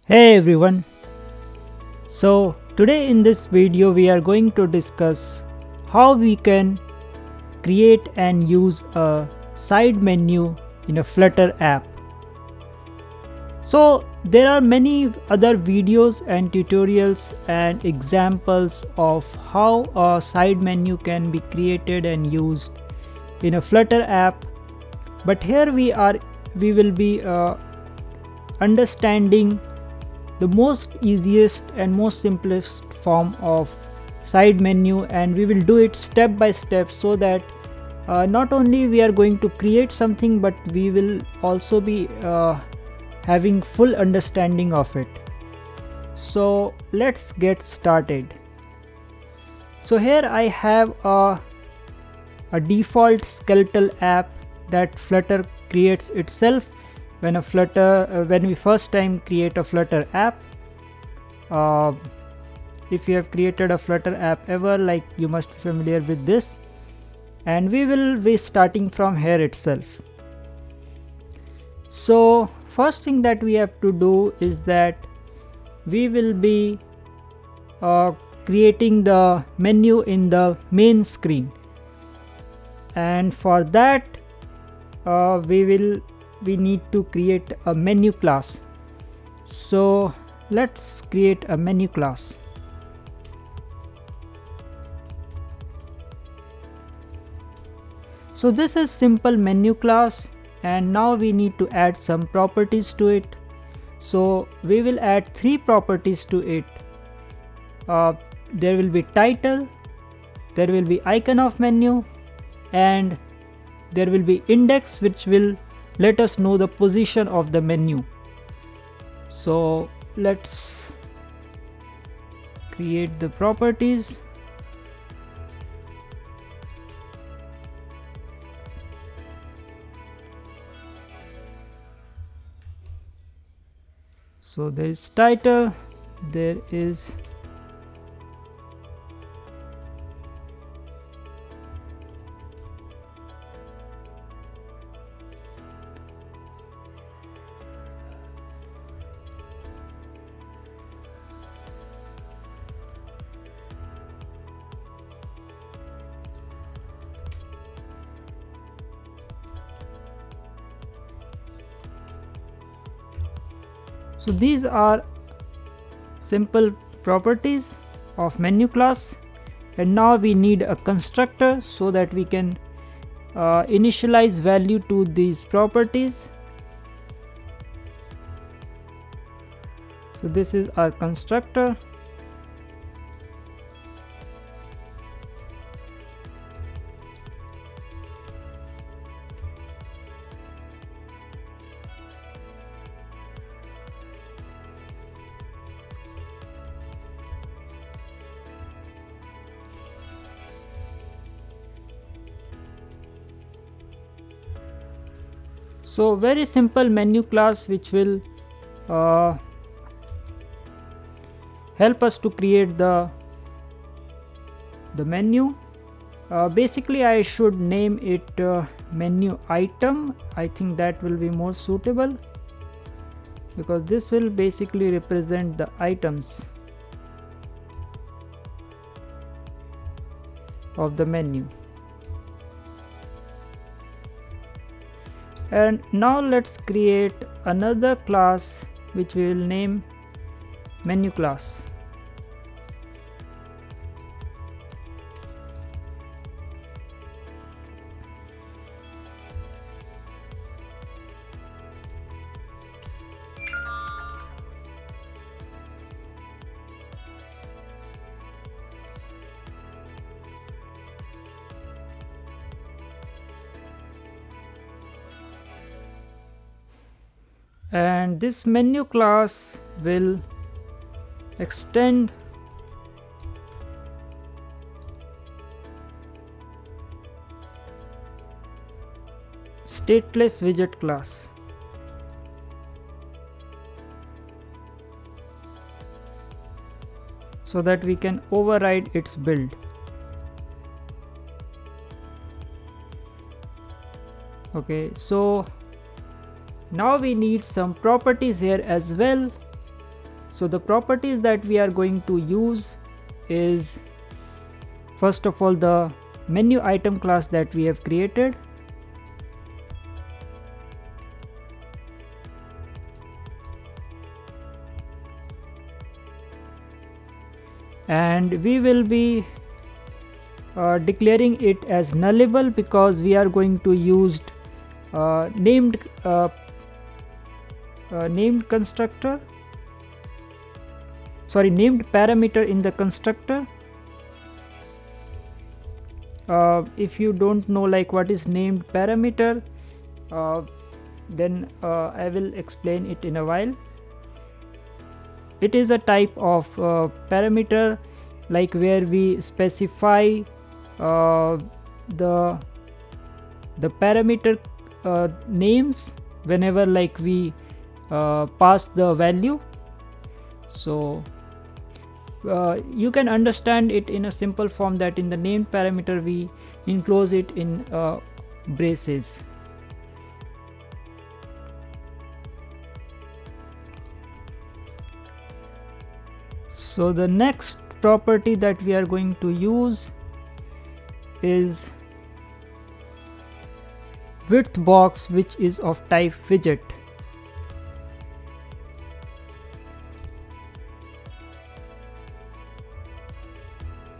Hey everyone. So today in this video we are going to discuss how we can create and use a side menu in a Flutter app. So there are many other videos and tutorials and examples of how a side menu can be created and used in a Flutter app, but here we will be understanding the most easiest and most simplest form of side menu, and we will do it step by step so that not only we are going to create something, but we will also be having full understanding of it. So let's get started. So here I have a default skeletal app that Flutter creates itself when we first time create a Flutter app. If you have created a Flutter app ever, like, you must be familiar with this, and we will be starting from here itself. So first thing that we have to do is that we will be creating the menu in the main screen, and for that we need to create a menu class. So let's create a menu class. So this is simple menu class, and now we need to add some properties to it. So we will add 3 properties to it. There will be title, there will be icon of menu, and there will be index, which will let us know the position of the menu. So let's create the properties. So there is title, there is so these are simple properties of menu class, and now we need a constructor so that we can initialize value to these properties. So this is our constructor. So very simple menu class which will help us to create the menu. Basically I should name it menu item. I think that will be more suitable, because this will basically represent the items of the menu. And now let's create another class which we will name menu class. And this menu class will extend stateless widget class. So that we can override its build. Okay, so now we need some properties here as well. So the properties that we are going to use is, first of all, the menu item class that we have created. And we will be declaring it as nullable because we are going to use named constructor, sorry, named parameter in the constructor. If you don't know like what is named parameter, then I will explain it in a while. It is a type of parameter like where we specify the parameter names whenever like we pass the value. So you can understand it in a simple form that in the named parameter we enclose it in braces. So the next property that we are going to use is width box, which is of type widget.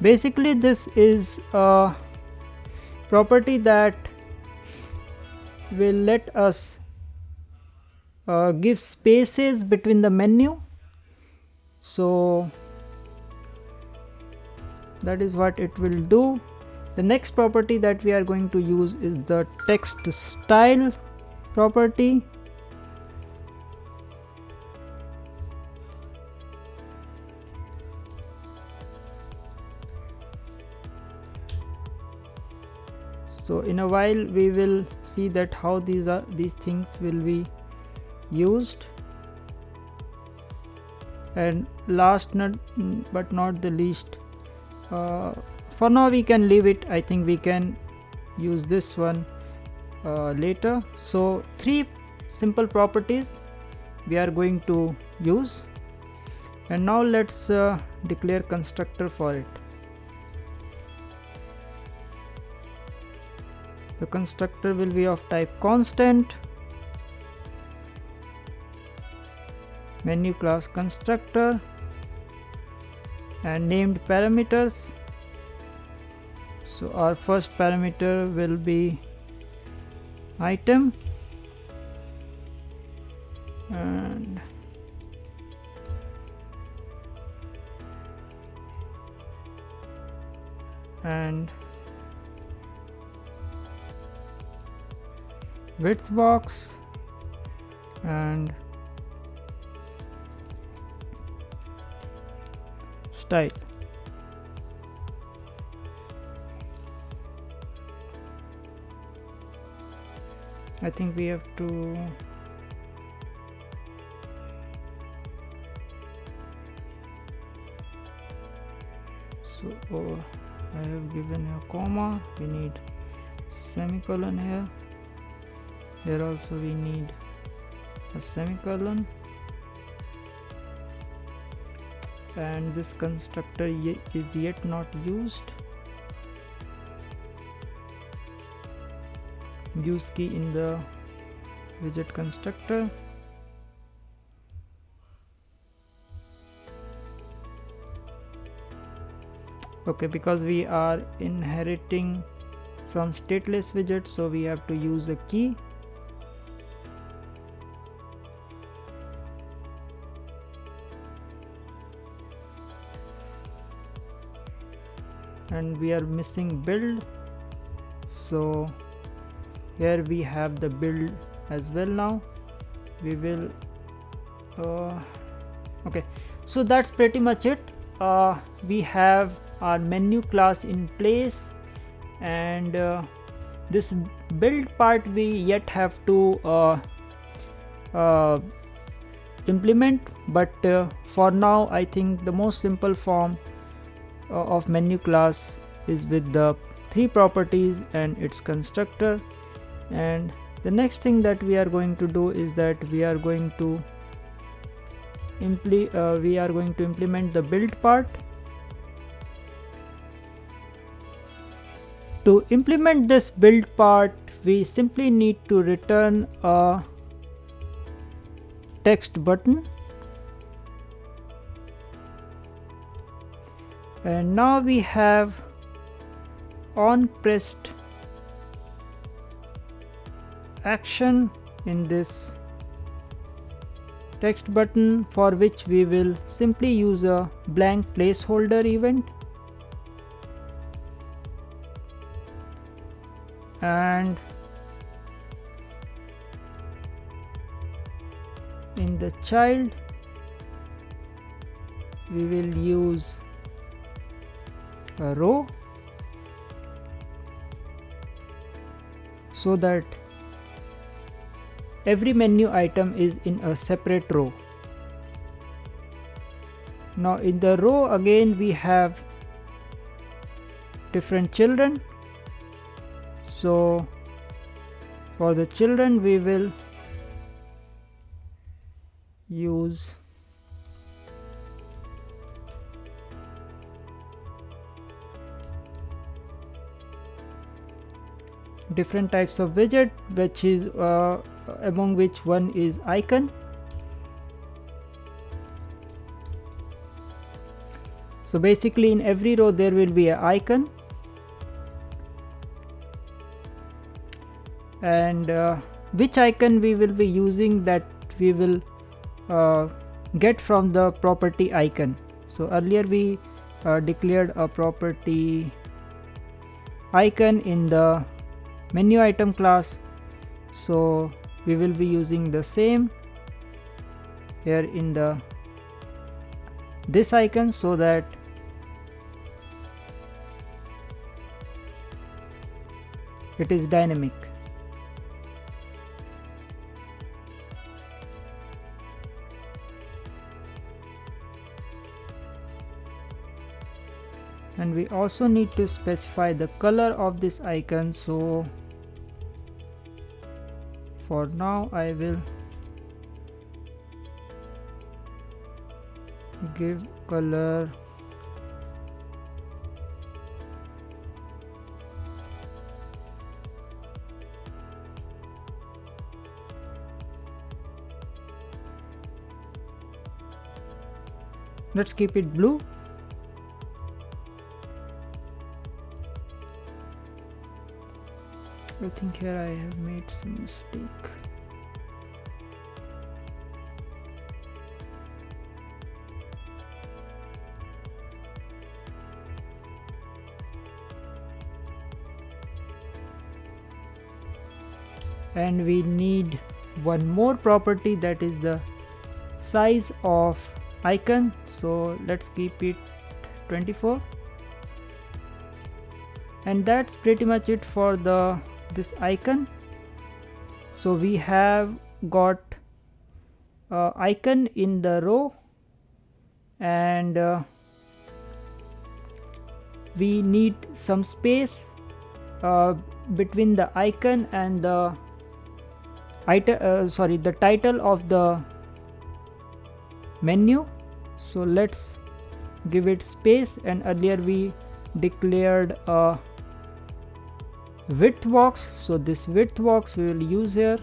Basically this is a property that will let us give spaces between the menu. So that is what it will do. The next property that we are going to use is the text style property. So in a while we will see that how these things will be used. And last but not the least, for now we can leave it. I think we can use this one later. So 3 simple properties we are going to use, and now let's declare constructor for it. The constructor will be of type constant, menu class constructor, and named parameters. So our first parameter will be item, and width box, and style. I think we have to I have given a comma, we need semicolon here. Here also we need a semicolon, and this constructor is yet not used. Use key in the widget constructor. Okay, because we are inheriting from stateless widget, so we have to use a key. And we are missing build, so here we have the build as well. Now we will okay, so that's pretty much it. We have our menu class in place, and this build part we yet have to implement, but for now I think the most simple form of menu class is with the 3 properties and its constructor. And the next thing that we are going to do is that we are going to we are going to implement the build part. To implement this build part, we simply need to return a text button, and now we have on pressed action in this text button, for which we will simply use a blank placeholder event, and in the child we will use a row, so that every menu item is in a separate row. Now in the row again we have different children, so for the children we will use different types of widget, which is among which one is icon. So basically in every row there will be an icon, and which icon we will be using, that we will get from the property icon. So earlier we declared a property icon in the menu item class, so we will be using the same here in this icon, so that it is dynamic. And we also need to specify the color of this icon, so for now I will give color let's keep it blue. I think here I have made some mistake. And we need one more property, that is the size of icon, so let's keep it 24. And that's pretty much it for this icon. So we have got icon in the row, and we need some space between the icon and the the title of the menu. So let's give it space, and earlier we declared a width box, so this width box we will use here,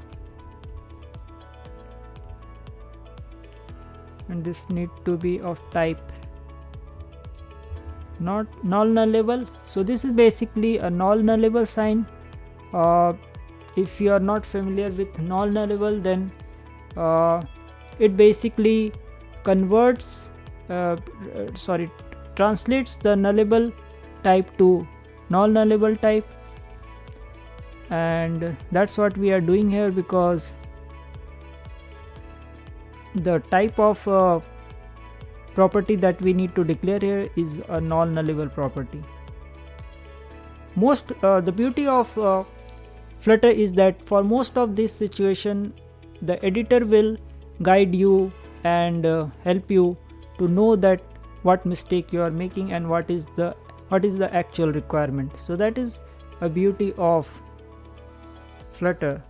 and this need to be of type not null nullable. So this is basically a null nullable sign. If you are not familiar with null nullable, then it basically translates the nullable type to null nullable type, and that's what we are doing here, because the type of property that we need to declare here is a null nullable property. The beauty of Flutter is that for most of this situation the editor will guide you and help you to know that what mistake you are making and what is the actual requirement. So that is a beauty of Flutter.